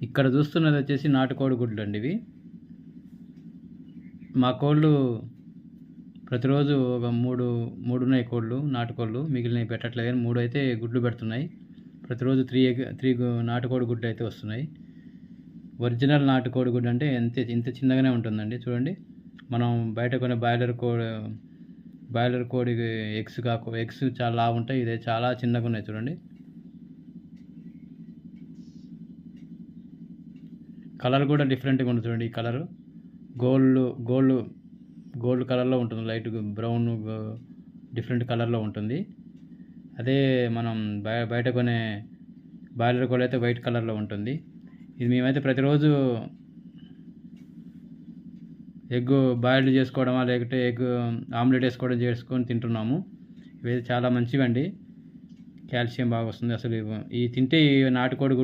ఇక్కడ చూస్తున్నది వచ్చేసి నాటుకోడి గుడ్లు అండి ఇవి. మా కోళ్ళు ప్రతిరోజు ఒక మూడు ఉన్నాయి కోళ్ళు, నాటుకోళ్ళు. మిగిలినవి పెట్టట్లేదు కానీ 3 అయితే గుడ్లు పెడుతున్నాయి. ప్రతిరోజు 3 నాటుకోడి గుడ్లు అయితే వస్తున్నాయి. ఒరిజినల్ నాటుకోడి గుడ్డు అంటే ఇంత చిన్నగానే ఉంటుందండి. చూడండి, మనం బయట కొనే బాయిలర్ కోడి ఎగ్స్ చాలా లావు ఉంటాయి. ఇదే చాలా చిన్నగా ఉన్నాయి చూడండి. కలర్ కూడా డిఫరెంట్గా ఉంటుంది చూడండి. ఈ కలరు గోల్డ్ కలర్లో ఉంటుంది, లైట్ బ్రౌన్ డిఫరెంట్ కలర్లో ఉంటుంది. అదే మనం బయట కొనే బాయిలర్ కోడి అయితే వైట్ కలర్లో ఉంటుంది. ఇది మేమైతే ప్రతిరోజు ఎగ్ బాయిల్డ్ చేసుకోవడమా, లేకపోతే ఎగ్ ఆమ్లెట్ చేసుకొని తింటున్నాము. ఇవి చాలా మంచివండి, కాల్షియం బాగా వస్తుంది. అసలు ఈ తింటే ఈ నాటుకోడి